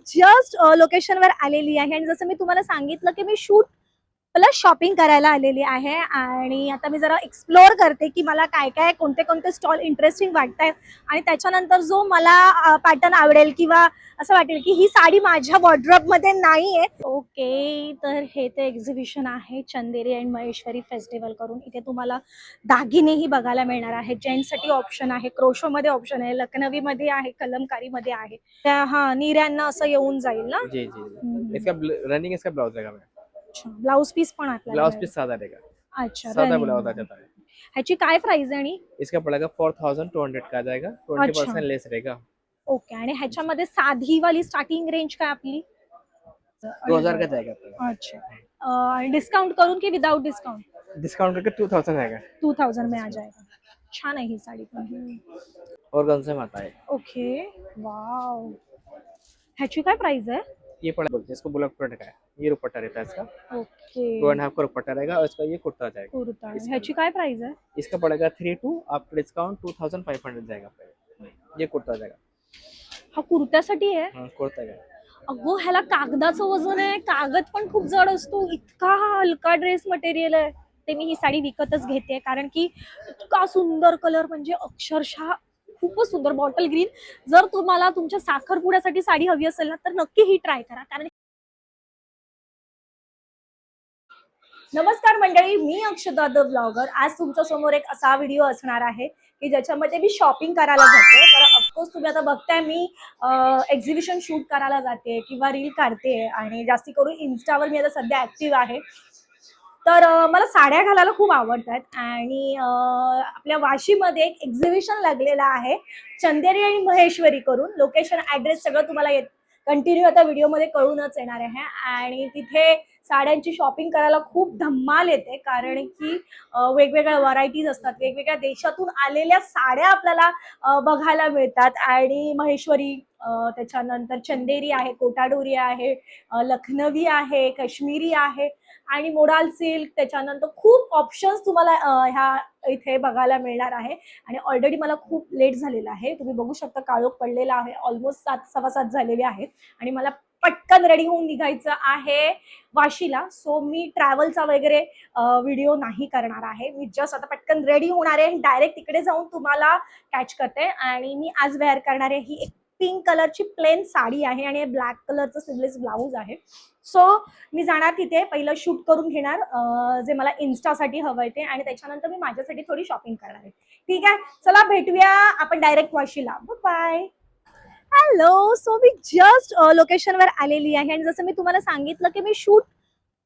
Just लोकेशनवर आलेली आहे आणि जसं मी तुम्हाला सांगितलं की मी शूट प्लस शॉपिंग करायला आलेली आहे आणि आता मी जरा एक्सप्लोअर करते की मला काय काय कोणते कोणते स्टॉल इंटरेस्टिंग वाटतायत आणि त्याच्यानंतर जो मला पॅटर्न आवडेल किंवा असं वाटेल की ही साडी माझ्या वॉर्डरोबमध्ये नाही आहे. ओके, तर हे ते एक्झिबिशन आहे चंदेरी अँड महेश्वरी फेस्टिवल करून. इथे तुम्हाला दागिनेही बघायला मिळणार आहेत. जेंट्ससाठी ऑप्शन आहे, क्रोशोमध्ये ऑप्शन आहे, लखनवीमध्ये आहे, कलमकारीमध्ये आहे. त्या हा निऱ्यांना असं येऊन जाईल ना. जी जी इसका रनिंग इसका ब्लाउज रहेगा मैम। अच्छा, ब्लाउज पीस पण आपल्याला ब्लाउज मिळेल. पीस सादा रहेगा। अच्छा, सादा रनिंग ब्लाउज आ मध्ये जाता है। ह्याची काय प्राइस आहे आणि इसका पड़ेगा 4200 का आ जाएगा। अच्छा 20% लेस रहेगा। ओके. आणि ह्याच्यामध्ये साधी वाली स्टार्टिंग रेंज काय आपली 2000 का जाएगा आपका। अच्छा, डिस्काउंट करून की विदाउट डिस्काउंट डिस्काउंट करके 2000 आएगा। 2000 में आ जाएगा. छान आहे ही साडी पण. और गंजे में आता है। Okay, wow. ह्याची काय प्राइस आहे. ये पड़ा बोलते हैं इसको बुलक प्रिंट का है। ये दुपट्टा रहता है इसका। ओके, 2.5 का दुपट्टा रहेगा और इसका ये कुर्ता आ जाएगा। कुर्ता. ह्याची काय प्राइस आहे. इसका पड़ेगा 32 आफ्टर डिस्काउंट 2500 जाएगा आपका। ये कुर्ता आ जाएगा। हा कुर्त्यासाठी आहे. हाँ कुर्ता का। अगो, ह्याला कागदाचं वजन आहे. कागद पण खूप जड असतो. इतका हलका ड्रेस मटेरियल आहे. ते मी ही साडी विकतच घेते कारण की इतका सुंदर कलर, म्हणजे अक्षरशः खूपच सुंदर बॉटल ग्रीन. जर तुम्हाला तुमच्या साखरपुड्यासाठी साडी हवी असेल ना तर नक्की ही ट्राय करा. कारण नमस्कार मंडळी, मी अक्षता द ब्लॉगर. आज तुमच्या समोर एक असा व्हिडिओ असणार आहे की ज्याच्यामध्ये मी शॉपिंग करायला जाते. तर ऑफकोर्स तुम्ही आता बघताय मी एक्झिबिशन शूट करायला जाते किंवा रील काढते आणि जास्ती करून इन्स्टावर मी आता सध्या ऍक्टिव्ह आहे. तर मला साड्या घालायला खूप आवडतात आणि आपल्या वाशीमध्ये एक एक्झिबिशन लागलेलं आहे चंदेरी आणि महेश्वरी करून. लोकेशन ऍड्रेस सगळं तुम्हाला कंटिन्यू आता व्हिडिओमध्ये कळूनच येणार आहे. आणि तिथे साड्यांची शॉपिंग करायला खूप धम्माल येते कारण की वेगवेगळ्या व्हरायटीज असतात, वेगवेगळ्या देशातून आलेल्या साड्या आपल्याला बघायला मिळतात. आणि महेश्वरी, त्याच्यानंतर चंदेरी आहे, कोटाडोरी आहे, लखनवी आहे, काश्मीरी आहे आणि मोडाल सिल्क. त्याच्यानंतर खूप ऑप्शन्स तुम्हाला ह्या इथे बघायला मिळणार आहे. आणि ऑलरेडी मला खूप लेट झालेला आहे, तुम्ही बघू शकता काळोख पडलेला आहे. ऑलमोस्ट 7:15 झालेले आहेत आणि मला पटकन रेडी होऊन निघायचं आहे वाशीला. सो मी ट्रॅव्हलचा वगैरे व्हिडिओ नाही करणार आहे. मी जस्ट आता पटकन रेडी होणार आहे, डायरेक्ट तिकडे जाऊन तुम्हाला कॅच करते. आणि मी आज वेअर करणार आहे ही एक पिंक कलरची प्लेन साडी आहे आणि ब्लॅक कलरचं स्लीवलेस ब्लाऊज आहे. सो मी जाणार तिथे, पहिलं शूट करून घेणार जे मला इन्स्टासाठी हवंय ते, आणि त्याच्यानंतर मी माझ्यासाठी थोडी शॉपिंग करणार आहे. ठीक आहे, चला भेटूया आपण डायरेक्ट वाशीला. बाय. हॅलो, सो मी जस्ट लोकेशनवर आलेली आहे आणि जसं मी तुम्हाला सांगितलं की मी शूट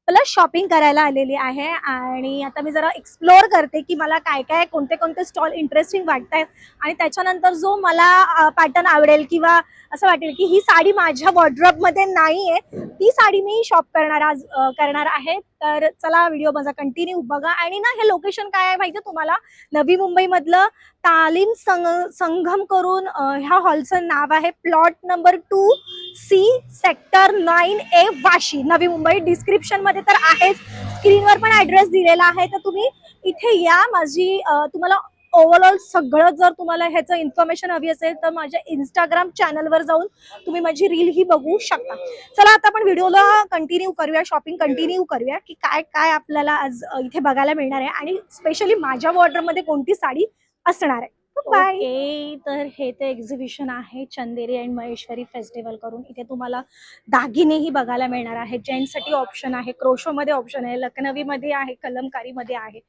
प्लस शॉपिंग करायला आलेली आहे आणि आता मी जरा एक्सप्लोअर करते की मला काय काय कोणते कोणते स्टॉल इंटरेस्टिंग वाटतायत आणि त्याच्यानंतर जो मला पॅटर्न आवडेल किंवा असं वाटेल की ही साडी माझ्या वॉर्डरोबमध्ये नाही आहे, ती साडी मी शॉप करणार आहे. तर चला व्हिडिओ माझा कंटिन्यू बघा. आणि ना हे लोकेशन काय आहे माहिती आहे तुम्हाला, नवी मुंबईमधलं तालीम संगम करून ह्या हॉलचं नाव आहे. Plot number 2C sector 9A Vashi, Navi Mumbai. Description मध्ये तर आहेच, स्क्रीनवर पण ऍड्रेस दिलेला आहे. तर तुम्ही इथे या. माझी तुम्हाला ओव्हरऑल सगळं जर तुम्हाला ह्याचं इन्फॉर्मेशन हवी असेल तर माझ्या इंस्टाग्राम चॅनलवर जाऊन तुम्ही माझी रील ही बघू शकता. चला आता आपण व्हिडिओला कंटिन्यू करूया, शॉपिंग कंटिन्यू करूया की काय काय आपल्याला आज इथे बघायला मिळणार आहे आणि स्पेशली माझ्या वॉर्डरोबमध्ये कोणती साडी असणार आहे. बाय. ओके, तर हे ते एक्झिबिशन आहे चंदेरी अँड महेश्वरी फेस्टिवल करून. इथे तुम्हाला दागिनेही बघायला मिळणार आहेत. जेंट्ससाठी ऑप्शन आहे, क्रोशोमध्ये ऑप्शन आहे, लखनवीमध्ये आहे, कलमकारीमध्ये आहे.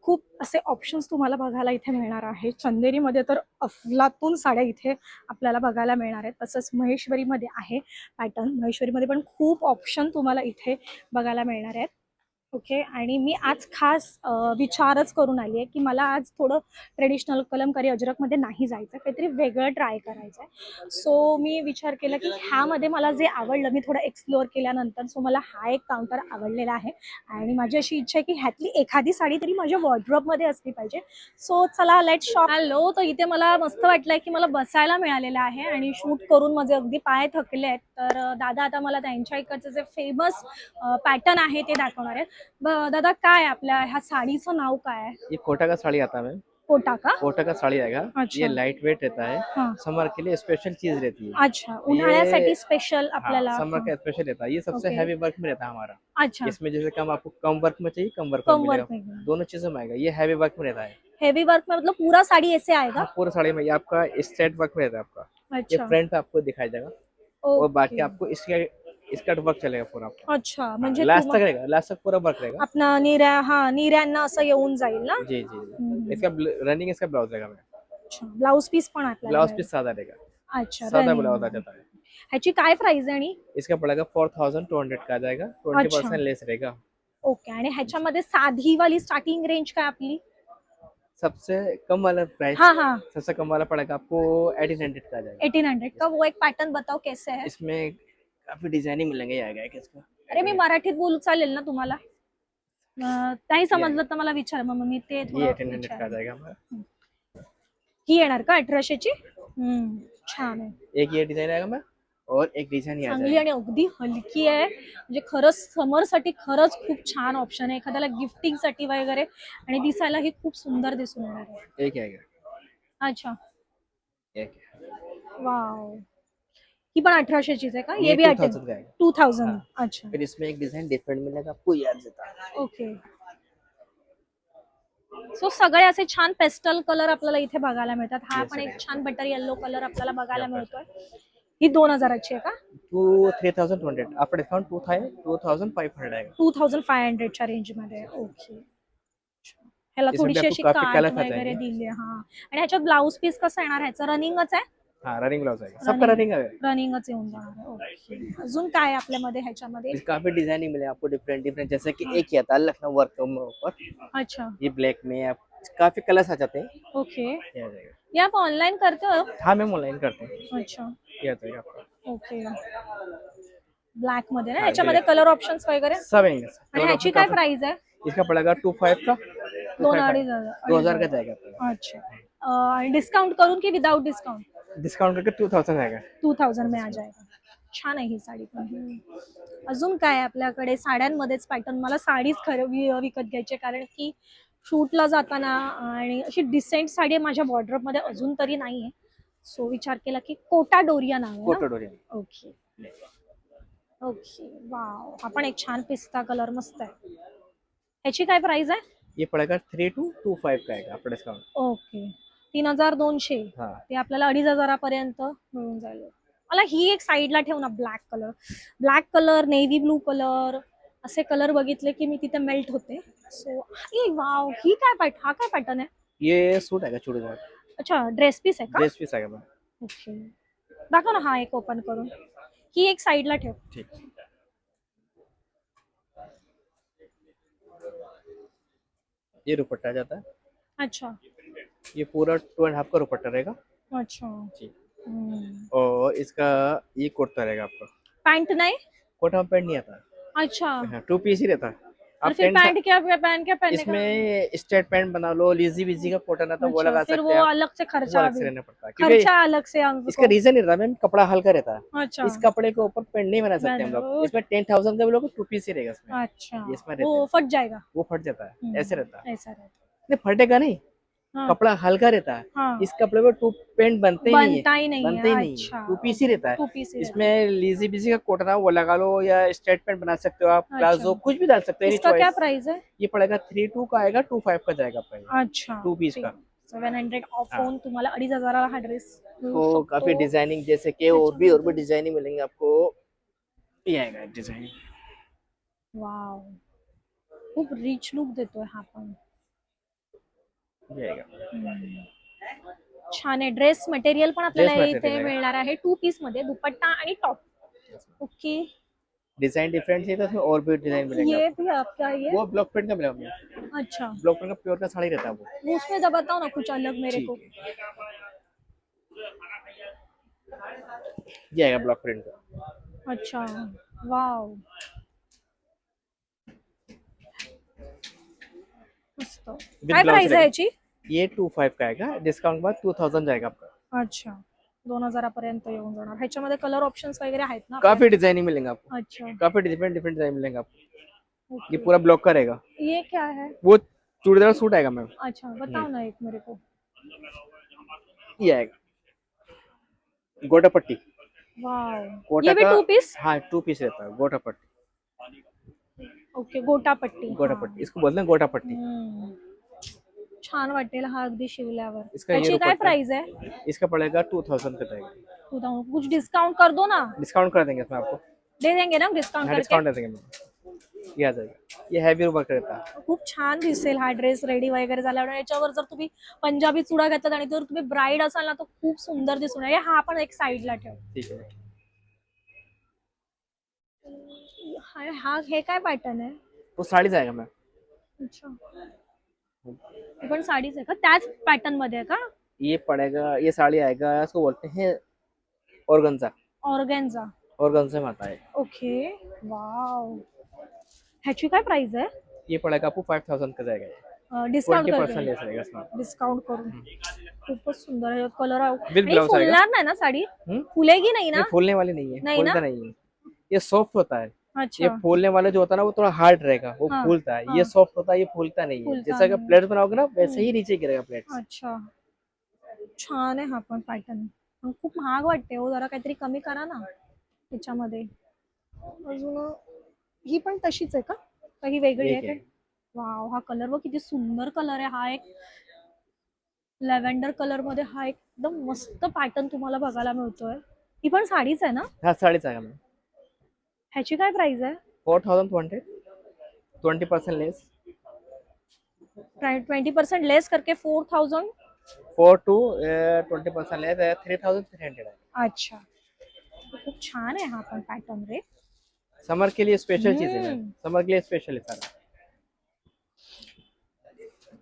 खूप असे ऑप्शन्स तुम्हाला बघायला इथे मिळणार आहे. चंदेरीमध्ये तर अफलातून साड्या इथे आपल्याला बघायला मिळणार आहेत. तसंच महेश्वरीमध्ये आहे पॅटर्न. महेश्वरीमध्ये पण खूप ऑप्शन तुम्हाला इथे बघायला मिळणार आहेत. ओके, आणि मी आज खास विचारच करून आली आहे की मला आज थोडं ट्रेडिशनल कलमकारी अजरकमध्ये नाही जायचं, काहीतरी वेगळं ट्राय करायचं आहे. सो मी विचार केला की ह्यामध्ये मला जे आवडलं मी थोडं एक्सप्लोअर केल्यानंतर सो मला हा एक काउंटर आवडलेला आहे आणि माझी अशी इच्छा आहे की ह्यातली एखादी साडी तरी माझ्या वॉर्डरोबमध्ये असली पाहिजे. सो चला लेट शॉप. हॅलो, तर इथे मला मस्त वाटलंय की मला बसायला मिळालेलं आहे आणि शूट करून माझे अगदी पाय थकले आहेत. तर दादा आता मला त्यांच्या इकडचं जे फेमस पॅटर्न आहे ते दाखवणार आहेत. दादा, काय आपल्या ह्या साडीचं नाव काय आहे. ये कोटा का साड़ी आता है मैम। कोटा का? कोटा का साड़ी रहेगा। अच्छा। ये लाइट वेट रहता है, हाँ। समर के लिए स्पेशल चीज रहती है। अच्छा, उन्हाळ्यासाठी स्पेशल हाँ, आपल्याला। समर हाँ, का स्पेशल रहता है। ये सबसे ओके। हैवी वर्क में रहता है हमारा। अच्छा, इसमें जैसे कम आपको कम वर्क में चाहिए, कम वर्क में कम मिलेगा। वर्क में। दोनों चीजों में आएगा। ये हैवी वर्क में रहता है। हेवी वर्क में मतलब पूरा साड़ी ऐसे आएगा? हाँ, पूरा साड़ी में ये आपका स्ट्रेट वर्क में रहता है आपका। ये अच्छा, फ्रंट पे आपको दिखाई देगा और बाकी ओके। आपको इसके स्कर्ट वर्क चलेगा पूरा आपका। अच्छा, हाँ, म्हणजे लास्ट तक रहेगा, लास्ट तक पूरा वर्क रहेगा। आपला निऱ्यांना असं येऊन जाईल ना? जी जी जी। हम्म। इसका रनिंग इसका ब्लाउज रहेगा मैम। अच्छा, ब्लाउज पीस पण आपल्याला ब्लाउज मिळेल। पीस सादा रहेगा, अच्छा, सादा रनिंग ब्लाउज आ मध्ये। जाता है। ह्याची काय प्राइस आहे आणि? इसका पड़ेगा 4200 का आ जाएगा। अच्छा, 20% लेस रहेगा। ओके। आणि ह्याच्यामध्ये साधी वाली स्टार्टिंग रेंज काय आपली? सबसे कम वाला प्राइस, हाँ हाँ, सबसे कम वाला पड़ेगा आपको 1800 का आ जाएगा। 1800 का। वो एक पैटर्न बताओ कैसे है? इसमें काफी डिजाइनिंग मिलेंगे। ये आएगा एक इसका। अरे मी मराठीत बोलू चालेल ना तुम्हाला? नाही ये समजलं तर मला विचार, मग मी ते ये थोडं 1800 का आ विचार। जाएगा हमारा। ही येणार का 1800ची? छान आहे, एक ये डिजाइन आएगा मैम और एक डिजाइन ये आ चांगली जाएगा। आणि अगदी हलकी आहे। म्हणजे खरंच समर साठी खरंच खूप छान ऑप्शन आहे, एखाद्याला गिफ्टिंग साठी वगैरे, आणि दिसायला ही खूप सुंदर दिसून येणार आहे। एक आएगा, अच्छा, एक वाव। ही पण 1800चीच आहे का? ये भी 2000 का आएगा। 2000। हाँ, अच्छा, फिर इसमें एक डिजाइन डिफरेंट मिलेगा आपको, ये आ जाता है। ओके। सो सगळे असे छान पेस्टल कलर आपल्याला इथे बघायला मिळतात। हा ये पण एक सर छान बटर येलो कलर आपल्याला बघायला यहाँ पर मिळतोय। ही 2000ची आहे का? 3200 आफ्टर डिस्काउंट 2500 आएगा। 2500च्या रेंज मध्ये, ओके। ह्याला इसमें भी थोडीशी आपको अशी काफी काट कलर्स आ वगैरे जाएंगे। दिली आहे, हा। आणि ह्याच्यात ब्लाऊज पीस कसं येणार? ह्याचं रनिंगच आहे? हाँ, रनिंग ब्लाउज आएगा, सबका रनिंग, रनिंग है। रनिंगच येऊन जाणार आहे, ओके। अजून काय आहे आपल्यामध्ये ह्याच्यामध्ये? इस काफी डिजाइनिंग मिले आपको डिफरेंट डिफरेंट, जैसे कि हाँ। एक ही आता है लखनऊ वर्क के ऊपर। अच्छा, ये ब्लैक में आप काफी कलर्स आ जाते हैं। ओके। ये आ जाएगा। ये आप ऑनलाइन करते हो? हाँ मैम, ऑनलाइन करते हैं। अच्छा, ये आ जाएगा आपका। ओके। ब्लॅक मध्ये ना? हाँ, ह्याच्यामध्ये ब्लैक कलर ऑप्शन्स वगैरे? सब आएंगे। आणि ह्याची काय प्राइस आहे? इसका पड़ेगा 25 का, 2000 का 2,500। जाएगा आपका। अच्छा, आणि डिस्काउंट करून की विदाउट डिस्काउंट? डिस्काउंट करके 2000 आएगा। 2000 में आ जाएगा। छान आहे ही साडी पण। अजून काय आहे आपल्याकडे? साड्यांमध्येच पॅटर्न, मला साडीच खरं विकत घ्यायची, कारण की शूटला जाताना, आणि अशी डिसेंट साडी आहे माझ्या वॉर्डरोब मध्ये अजून तरी नाहीये। सो विचार केला की कोटा डोरिया नाव आहे ना? Kota Doria. Okay, okay, wow. हा पण एक छान पिस्ता कलर मस्त आहे। ह्याची काय प्राइस आहे? ये पड़ेगा 3225 का आएगा आपका डिस्काउंट। ओके, 3200। हाँ, ते आपल्याला 2500 पर्यंत मिळून जाईल। मला ही एक साईडला ठेव ना, black colour. Black colour, navy blue colour, असे कलर बघितले की मी तिथे मेल्ट होते। सो वाव, ही काय हा काय पॅटर्न आहे? ये सूट आएगा चूड़ीदार। अच्छा, ड्रेस पीस आहे का? ड्रेस पीस आएगा मैम। ओके, दाखव ना हा एक ओपन करून। ही एक साईडला ठेव। ठीक। ये दुपट्टा आ जाता है। अच्छा, ये पूरा 2.5 का दुपट्टा रहेगा अच्छा। जी। हम्म। और इसका ये कुर्ता रहेगा आपका। पैंट नहीं? कोटा में पैंट नहीं आता। अच्छा, हाँ, 2 पीस ही रहता है। और आप फिर टेंट पैंट क्या पहन के पहनने का? इसमें स्ट्रेट पैंट बना लो, लीजी बीजी का कॉटन आता है वो अच्छा, लगा फिर सकते वो हैं आप। अलग से वो खर्चा अलग से भी, रहना पड़ता है क्योंकि खर्चा अलग से इसका हमको। रीजन नहीं रहा मैम, कपड़ा हल्का रहता है। अच्छा, इस कपड़े के ऊपर पैंट नहीं बना सकते हम लोग। इसमें 10,000 का भी लोग 2 पीस ही रहेगा इसमें। अच्छा, ये इसमें रहते वो हैं, फट जाएगा। वो फट जाता है, ऐसे रहता है। ऐसा रहता नहीं फटेगा नहीं, हाँ, कपड़ा हल्का रहता है। हाँ, इस कपड़े में 2 पैंट बनते ही नहीं है, बनता ही नहीं बनते ही है। नहीं अच्छा, है। 2 पीस ही रहता है। 2 पीस ही रहता इसमें लीजी बीजी का कॉटन है वो लगा लो, या स्ट्रेट पैंट बना सकते हो आप, अच्छा। प्लाजो कुछ भी डाल सकते है। हो। इसका क्या प्राइस है? ये पड़ेगा 32 का आएगा, 25 का जाएगा आपका ये। अच्छा, 2 पीस का। 700 ऑफ हाँ। होऊन तुम्हाला 2500 हा ड्रेस मिळू तो काफी शकतो। डिजाइनिंग जैसे कि और भी डिजाइनिंग मिलेंगे आपको। ये आएगा डिजाइन। वाव, खूप रिच लुक देतोय हा पण। ये आएगा। हम्म. छान आहे। ड्रेस मटेरियल पण ड्रेस आपल्याला मटेरियल इथे आहे। मिळणार आहे 2 पीस मध्ये, दुपट्टा आणि टॉप। ओके, डिजाइन डिफरेंट चाहिए तो उसमें और भी डिजाइन मिलेंगे ये आपको। भी आपका ये? वो ब्लॉक प्रिंट का मिलेगा हमें। अच्छा, ब्लॉक प्रिंट का प्योर का साड़ी रहता है वो। वो उसमें तो बताओ ना कुछ अलग मेरे को। ठीक है, ये आएगा ब्लॉक प्रिंट का। अच्छा, वाव, मस्त। काय ब्लाउज प्राइस आहे रहेगा। याची? ये 25 का आएगा, डिस्काउंट के बाद 2000 जाएगा आपका। अच्छा, 2000 पर्यंत येऊन जाणार। ह्याच्यामध्ये कलर ऑप्शन्स वगैरे आहेत ना काफी आपल्याकडे? डिजाइनिंग मिलेंगे आपको, अच्छा, काफी डिफरेंट डिफरेंट डिजाइन मिलेंगे आपको। ये ओके। पूरा ब्लॉक का रहेगा। ये क्या है? वो चूड़ीदार सूट आएगा मैम, अच्छा बताओ ना एक मेरे को। ये आएगा गोटा पट्टी। वाव, गोटा ये भी का 2 पीस। हाँ 2 पीस रहता है गोटा पट्टी। ओके, गोटा पट्टी, गोटा हाँ। पट्टी इसको बोलते हैं गोटा पट्टी। हम्म, छान वाटेल हा अगदी शिवल्यावर। इसका ये त्याची काय दुपट्टा प्राइस आहे? इसका पड़ेगा 2000 का पड़ेगा। कुछ डिस्काउंट कर दो ना। डिस्काउंट कर देंगे इसमें आपको। दे देंगे ना डिस्काउंट हाँ करके? डिस्काउंट दे देंगे मैम, ये आ जाएगा। ये हैवी वर्क रहता है। खूप छान दिसेल हा ड्रेस रेडी वगैरे झाल्यावर। याच्यावर जर तुम्ही पंजाबी चुडा घातलात आणि जर तुम्ही ब्राईड असाल ना तर खूप सुंदर दिसून येईल। हा पण एक साईडला ठेव। ठीक है। हा हे काय पॅटर्न आहे? वो साड़ी आएगा मैम। अच्छा, हे पण साडीच आहे का? त्याच पॅटर्न मध्ये आहे का? ये पड़ेगा, ये साड़ी आएगा, इसको बोलते हैं ऑर्गेन्जा। ऑर्गेन्झा। ऑर्गेन्जा में आता है। Okay, wow. ह्याची काय प्राइस आहे? ये पड़ेगा आपको 5000 का जाएगा। डिस्काउंट 20% करके? लेस रहेगा इसमें। डिस्काउंट करून। खूपच सुंदर आहे कलर। विद आणि ब्लाउज आएगा। फुलणार नाही ना साडी? हम्म? फुलेगी नाही ये ना? फूलने वाली नहीं है, नहीं ना? फूलता नहीं है। ये सॉफ्ट होता है। ये अच्छा, फूलने वाला जो होता है ना वो थोड़ा हार्ड रहेगा, वो हाँ, फूलता है। हाँ। ये सॉफ्ट होता है, ये फूलता नहीं है। फुलता जैसा कि नहीं। प्लेट बनाओगे ना वैसे ही नीचे गिरेगा प्लेट। अच्छा, छान आहे हा पण पॅटर्न। पण खूप महाग वाटते हो, जरा काहीतरी कमी करा ना त्याच्यामध्ये। अजून ही पण तशीच आहे का? का ही वेगळी ये आहे क्या काय? है? वाव, हा कलर बघ किती सुंदर कलर आहे। हा एक लॅव्हेंडर कलर मध्ये हा एकदम मस्त पॅटर्न तुम्हाला बघायला मिळतोय। ही पण साडीच आहे ना? हाँ साड़ी आएगा मैम। ह्याची काय प्राइस आहे? 4200, 20% लेस। 20% लेस करके 4000। 4 to 20% लेस है, 3300 है। अच्छा, खूप छान आहे हा पण पॅटर्न रे। समर के लिए स्पेशल चीज है मैम, हम्म। समर के लिए स्पेशल है सारा।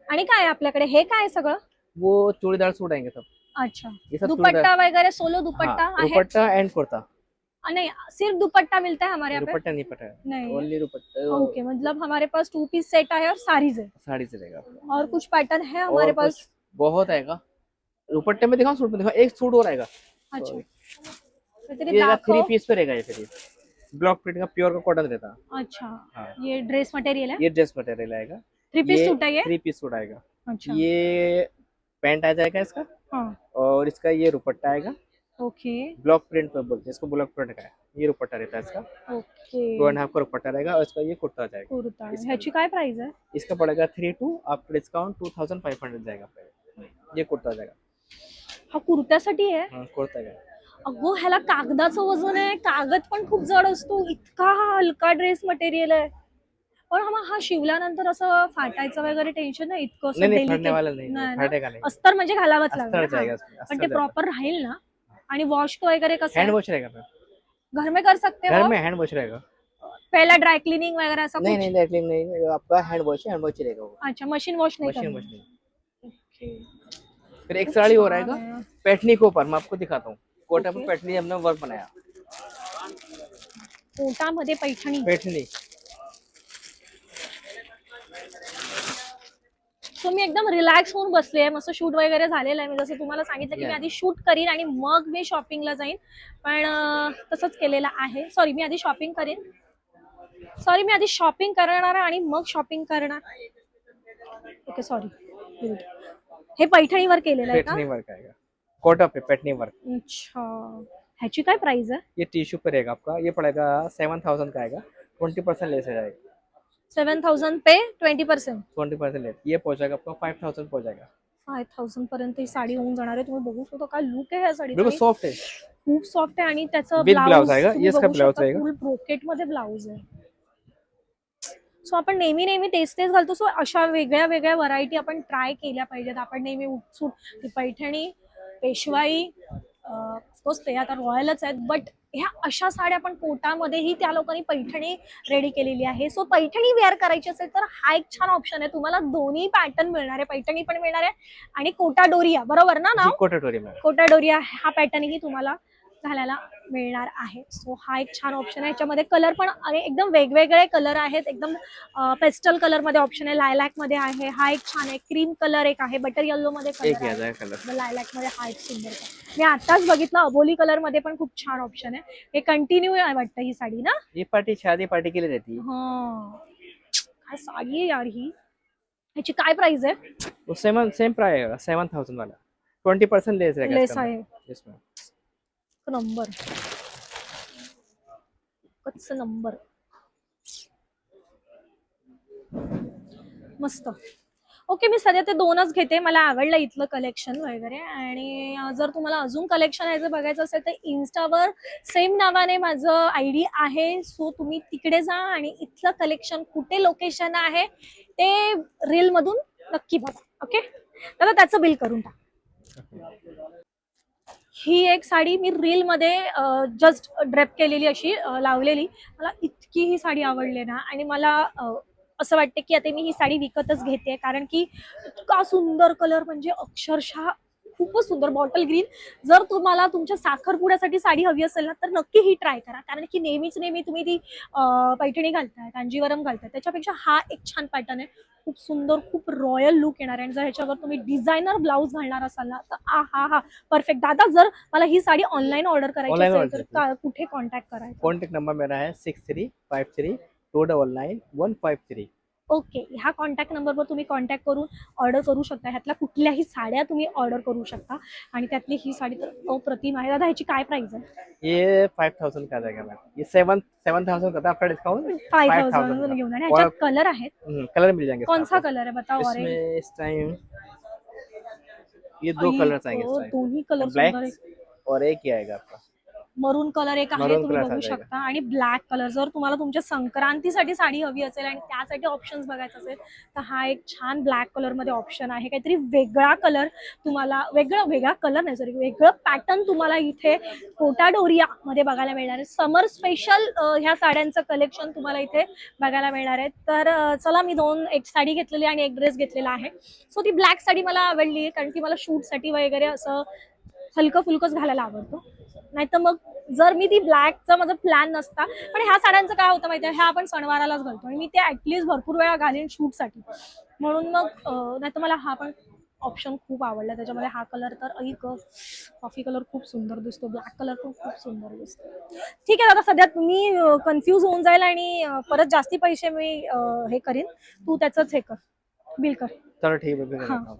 आणि काय आहे आपल्याकडे? हे काय आहे सगळं? वो चूड़ीदार सूट आएंगे सब। अच्छा, ये सब चूड़ीदार। दुपट्टा वगैरह सोलो हाँ दुपट्टा आहे? दुपट्टा एंड कुर्ता। नहीं, सिर्फ दुपट्टा मिलता है हमारे यहाँ पे? दुपट्टा नहीं पटा है, नहीं है? ओनली दुपट्टा। ओके, मतलब हमारे पास 2 पीस सेट है और साड़ीज है। साड़ी चलेगा। और कुछ पैटर्न है हमारे और पास? कुछ बहुत आएगा। दुपट्टे में दिखाओ, सूट में दिखाओ, एक सूट और आएगा। अच्छा, Sorry। काहीतरी ये 3 दाखव। पीस पे रहेगा, ये फिर ब्लॉक प्रिंट का प्योर का कॉटन रहता है। अच्छा, हाँ। ये ड्रेस मटेरियल है? ये ड्रेस मटेरियल आएगा। 3 पीस ये सूट है ये? 3 पीस सूट आएगा। अच्छा, ये पैंट आ जाएगा इसका, हाँ, और इसका ये दुपट्टा आएगा। ओके, ब्लॉक प्रिंट पे बोलते हैं इसको, ब्लॉक प्रिंट का है। ये दुपट्टा रहता है इसका, ओके। 2.5 का दुपट्टा रहेगा, और इसका ये कुर्ता आ जाएगा। कुर्ता है। इसका ह्याची काय प्राइस है? इसका पड़ेगा 3 टू आफ्टर डिस्काउंट 2500 जाएगा पड़ेगा। ये कुर्ता आ जाएगा। हा कुर्त्यासाठी आहे? हाँ कुर्ता का। अगो, ह्याला कागदाचं वजन आहे। कागद पण खूप जड असतो। इतका हा हलका ड्रेस मटेरियल आहे। पण हा शिवल्यानंतर असं फाटायचं वगैरे टेन्शन नाही? इतकं नहीं असं नहीं फटने डेलिकेट वाला नहीं, नाही ना? फटेगा नहीं। अस्तर म्हणजे घालावंच अस्तर लागेल ना? जाएगा हाँ। इसमें, पण अस्तर ते जाएगा। प्रॉपर राहील ना? आणि वॉश वगैरे कसं हैंड आहे? वॉश रहेगा मैम, घर में कर सकते घर हो? में हैंड वॉश रहेगा। पहला ड्राई क्लीनिंग वगैरह ऐसा नहीं कुछ? नहीं नहीं नहीं नहीं, आपका हैंड वॉश है, हैंड वॉश ही रहेगा वो। अच्छा, मशीन वॉश नहीं मशीन करना? वॉश नहीं। ओके। फिर एक खूप साड़ी और छान आएगा आहे। पैठनी के ऊपर, मैं आपको दिखाता हूँ। कोटा पे ओके। पैठनी हमने वर्क बनाया। कोटामध्ये पैठणी। पैठनी सो मी एकदम रिलॅक्स होऊन बसले आहे। मस्त शूट वगैरे झालेलं आहे। मी जसं तुम्हाला सांगितलं की मी आधी शूट करीन आणि मग मी शॉपिंगला जाईन, पण तसंच केलेलं आहे। सॉरी, मी आधी शॉपिंग करीन। सॉरी, मी आधी शॉपिंग करणार आणि मग शॉपिंग करणार। Okay, sorry. हे पैठणीवर केलेलं आहे का? पैठनी वर्क आएगा, कोटा पे पैठनी वर्क। अच्छा, ह्याची काय प्राइस आहे? ये टिश्यू पे रहेगा आपका, ये पड़ेगा 7000 का आएगा, 20% लेस हो जाएगा। 7000 पे 20%? 20% लेस, ये पहुंचेगा आपको 5000 पहुंच जाएगा। 5000 पर्यंत ही साडी होऊन जाणार आहे। तुम्ही बघू शकता काय लुक आहे ह्या साडीचा। बिल्कुल सॉफ्ट है। खूप सॉफ्ट आहे आणि त्याचं विथ ब्लाउज ब्लाउज आएगा, तुम्ही ये इसका बघू ब्लाउज शकता, रहेगा। फुल ब्रोकेट मध्ये ब्लाउज आहे। सो आपण नेहमी नेहमी तेच तेच घालतो। सो अशा वेगळ्या वेगळ्या व्हरायटी आपण ट्राय केल्या पाहिजेत। आपण नेहमी उत्सुक ती पैठणी, पेशवाई, ऑफकोर्स ते आता रॉयलच आहेत, बट ह्या अशा साड्या आपण कोटामध्येही त्या लोकांनी पैठणी रेडी केलेली आहे। सो पैठणी वेअर करायची असेल तर हा एक छान ऑप्शन आहे। तुम्हाला दोन्ही पॅटर्न मिळणार आहे, पैठणी पण मिळणार आहे आणि कोटा डोरिया, बरोबर ना नाव? कोटा डोरी में कोटा डोरिया हा पॅटर्नही तुम्हाला घालायला मिळणार आहे। सो हा एक छान ऑप्शन आहे। याच्यामध्ये कलर पण एकदम वेगवेगळे कलर आहेत। एकदम पेस्टल कलर मध्ये ऑप्शन आहे, लायलॅक मध्ये आहे, हा एक छान आहे, क्रीम कलर एक आहे, बटर येलो मध्ये एक कलर ही आ आहे, जाएगा कलर। लायलॅक मध्ये हा एक सुंदर आहे। मी आताच बघितलं, अबोली कलर मध्ये पण खूप छान ऑप्शन आहे। हे कंटिन्यू आहे वाटतं ही साडी ना? ये पार्टी शादी पार्टी के लिए रहती है। हा, काय साडी आहे यार ही। ह्याची काय प्राइस आहे? वो सेम प्राइस रहेगा 7000 वाला, 20% लेस रहेगा लेस इसका। आहे. Yes ma'am. नंबर कच्च नंबर मस्त. ओके, मी सध्या ते दोनच घेते. मला आवडलं इथलं कलेक्शन वगैरे. आणि जर तुम्हाला अजून कलेक्शन याचं बघायचं असेल तर इन्स्टावर सेम नावाने माझं आयडी आहे. सो तुम्ही तिकडे जा आणि इथलं कलेक्शन कुठे लोकेशन आहे ते रील मधून नक्की बघा. ओके, तर त्याचं बिल करून टाक. ही एक साडी मी रील मध्ये जस्ट ड्रेप केलेली अशी लावलेली. मला इतकी ही साडी आवडली ना, आणि मला असं वाटतं की आता मी ही साडी विकतच घेते, कारण की इतका सुंदर कलर, म्हणजे अक्षरशः खूपच सुंदर बॉटल ग्रीन. जर तुम्हाला तुमच्या साखरपुड्यासाठी साडी हवी असेल ना, तर नक्की ही ट्राय करा, कारण की नेहमी तुम्ही ती पैठणी घालताय, कांजीवरम घालताय, त्याच्यापेक्षा हा एक छान पॅटर्न आहे. खूप सुंदर, खूप रॉयल लुक येणार आहे. आणि जर ह्याच्यावर तुम्ही डिझायनर ब्लाऊज घालणार असाल ना, तर हा परफेक्ट. दादा, जर मला ही साडी ऑनलाईन ऑर्डर करायची Online असेल order तर कुठे कॉन्टॅक्ट करायचा? कॉन्टैक्ट नंबर मेरा है 6353299153। ओके, ह्या कॉन्टॅक्ट नंबरवर तुम्ही कॉन्टॅक्ट करून ऑर्डर करू शकता. ह्यातल्या कुठल्याही साड्या तुम्ही ऑर्डर करू शकता. आणि त्यातली ही साडी तर अप्रतिम आहे. दादा, ह्याची काय प्राइस आहे? ये 5000 का आ जाएगा मैम। ये 7,000 का था आफ्टर डिस्काउंट 5000 का। घेऊन. आणि ह्याच्यात कलर आहेत? कलर मिल जाएंगे कौन इसमें सा आपको। कलर है बताओ? ऑरेंज? इसमें इस टाइम ये 2 कलर्स आएंगे इस टाइम, दोन्ही कलर ब्लैक सुंदर आहे. और एक ही आएगा आपका मरून कलर एक आहे, मरून तुम्ही कलर आ बघू जाएगा। शकता. आणि ब्लॅक कलर, जर तुम्हाला तुमच्या संक्रांतीसाठी साडी हवी असेल आणि त्यासाठी ऑप्शन्स बघायचं असेल तर हा एक छान ब्लॅक कलर मध्ये ऑप्शन आहे. काहीतरी वेगळा कलर तुम्हाला, वेगळा कलर नाही, सॉरी, वेगळं पॅटर्न तुम्हाला इथे कोटाडोरिया मध्ये बघायला मिळणार आहे. समर स्पेशल ह्या साड्यांचं कलेक्शन तुम्हाला इथे बघायला मिळणार आहे. तर चला, मी एक साडी घेतलेली आणि एक ड्रेस घेतलेला आहे. सो ती ब्लॅक साडी मला आवडली, कारण की मला शूटसाठी वगैरे असं हलकं फुलकंच घालायला आवडतो. नाही तर मग जर मी ती ब्लॅकचा माझा प्लॅन नसता. पण ह्या साड्यांचं काय होतं माहिती आहे, ह्या आपण सणवारालाच घालतो आणि मी ते ऍटलिस्ट भरपूर वेळा घालीन शूटसाठी. म्हणून मग नाही तर मला हा पण ऑप्शन खूप आवडला. त्याच्यामध्ये हा कलर तर ऐक, कॉफी कलर खूप सुंदर दिसतो, ब्लॅक कलर पण खूप सुंदर दिसतो. ठीक आहे दादा, सध्या तुम्ही कन्फ्यूज होऊन जाईल आणि परत जास्ती पैसे मी हे करीन. तू त्याचंच हे कर, बिल कर. चलो ठीक है, मैं भी कर हाँ. देता हूँ।